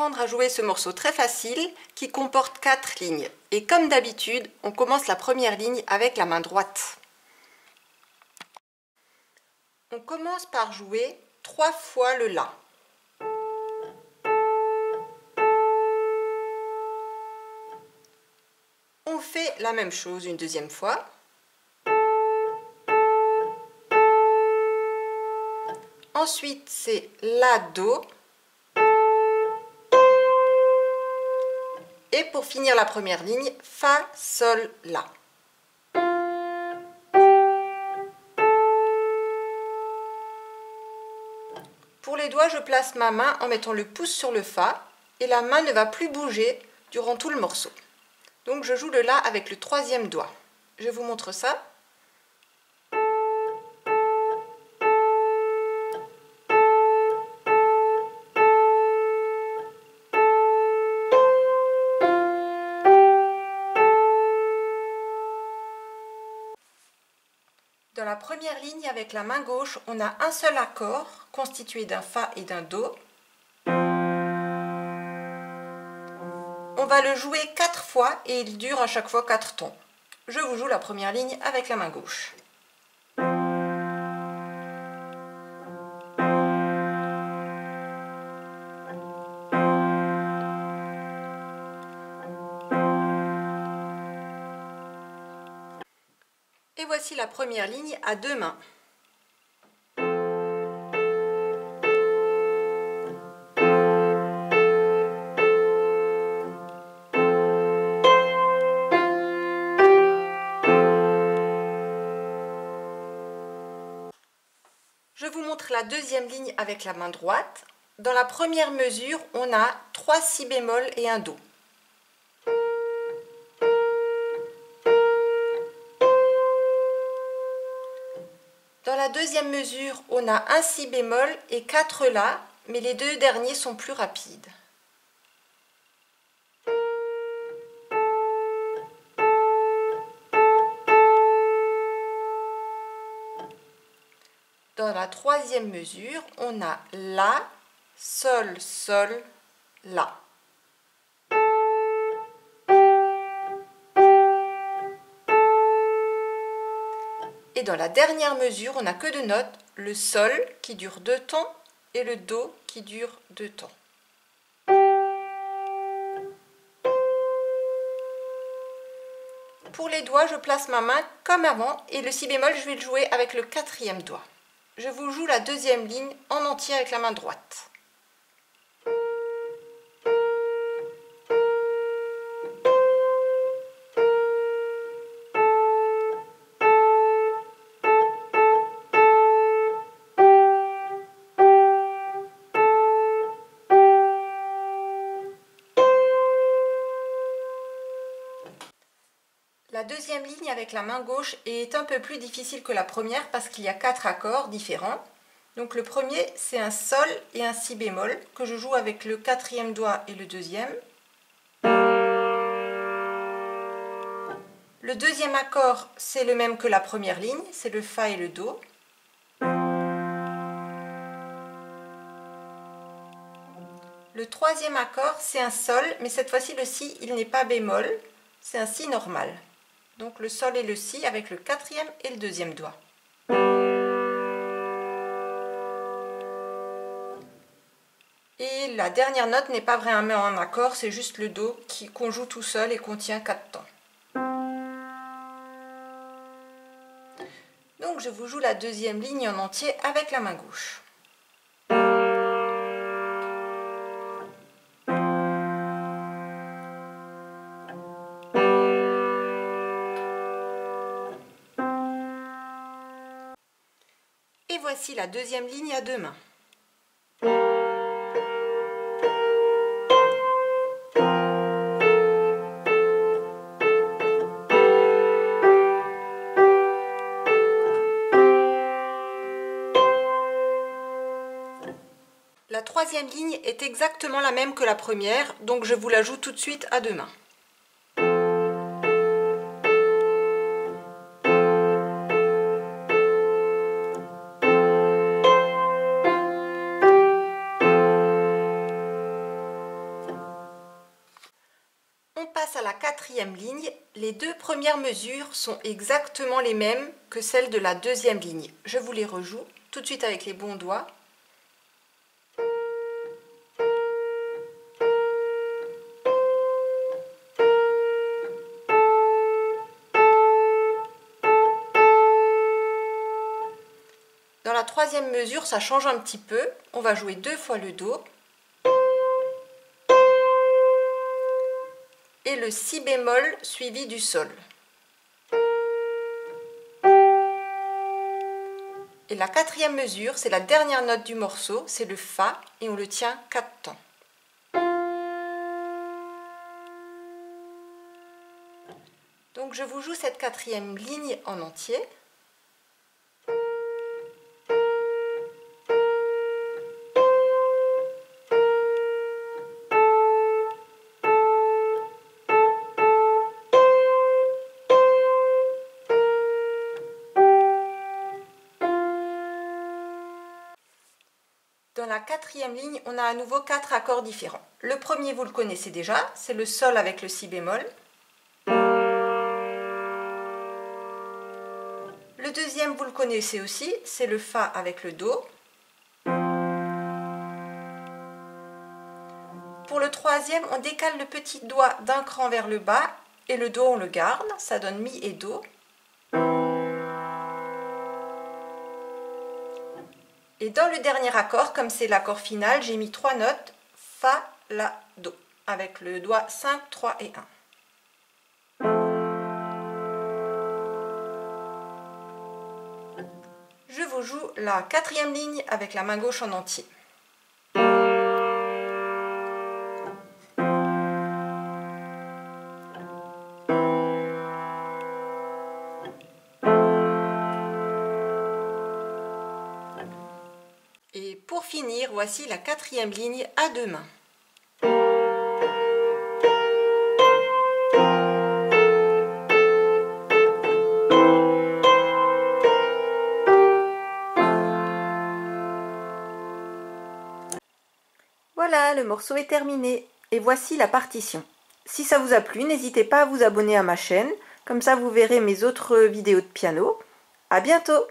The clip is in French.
apprendre à jouer ce morceau très facile qui comporte 4 lignes. Et comme d'habitude, on commence la première ligne avec la main droite. On commence par jouer 3 fois le La. On fait la même chose une deuxième fois. Ensuite, c'est La, Do. Et pour finir la première ligne, Fa, Sol, La. Pour les doigts, je place ma main en mettant le pouce sur le Fa et la main ne va plus bouger durant tout le morceau. Donc je joue le La avec le 3e doigt. Je vous montre ça. Dans la première ligne, avec la main gauche, on a un seul accord constitué d'un Fa et d'un Do. On va le jouer 4 fois et il dure à chaque fois 4 tons. Je vous joue la première ligne avec la main gauche. Et voici la première ligne à 2 mains. Je vous montre la deuxième ligne avec la main droite. Dans la première mesure, on a 3 si bémol et un Do. Dans la deuxième mesure, on a un si bémol et 4 La, mais les deux derniers sont plus rapides. Dans la troisième mesure, on a La, Sol, Sol, La. Et dans la dernière mesure, on n'a que 2 notes, le Sol qui dure 2 tons et le Do qui dure 2 tons. Pour les doigts, je place ma main comme avant et le si bémol, je vais le jouer avec le 4e doigt. Je vous joue la deuxième ligne en entier avec la main droite. La deuxième ligne avec la main gauche est un peu plus difficile que la première parce qu'il y a 4 accords différents. Donc le premier, c'est un Sol et un Si bémol que je joue avec le 4e doigt et le 2e. Le deuxième accord, c'est le même que la première ligne, c'est le Fa et le Do. Le troisième accord, c'est un Sol, mais cette fois-ci le Si, il n'est pas bémol, c'est un Si normal. Donc le Sol et le Si avec le 4e et le 2e doigt. Et la dernière note n'est pas vraiment un accord, c'est juste le Do qu'on joue tout seul et contient 4 tons. Donc je vous joue la deuxième ligne en entier avec la main gauche. Et voici la deuxième ligne à 2 mains. La troisième ligne est exactement la même que la première, donc je vous la joue tout de suite à 2 mains. On passe à la quatrième ligne. Les deux premières mesures sont exactement les mêmes que celles de la deuxième ligne. Je vous les rejoue tout de suite avec les bons doigts. Dans la troisième mesure, ça change un petit peu. On va jouer 2 fois le Do. Et le Si bémol suivi du Sol. Et la quatrième mesure, c'est la dernière note du morceau, c'est le Fa, et on le tient 4 temps. Donc je vous joue cette quatrième ligne en entier. Dans la quatrième ligne, on a à nouveau 4 accords différents. Le premier, vous le connaissez déjà, c'est le Sol avec le Si bémol. Le deuxième, vous le connaissez aussi, c'est le Fa avec le Do. Pour le troisième, on décale le petit doigt d'un cran vers le bas et le Do on le garde, ça donne Mi et Do. Et dans le dernier accord, comme c'est l'accord final, j'ai mis 3 notes, Fa, La, Do, avec le doigt 5, 3 et 1. Je vous joue la quatrième ligne avec la main gauche en entier. Et pour finir, voici la quatrième ligne à 2 mains. Voilà, le morceau est terminé. Et voici la partition. Si ça vous a plu, n'hésitez pas à vous abonner à ma chaîne. Comme ça, vous verrez mes autres vidéos de piano. À bientôt!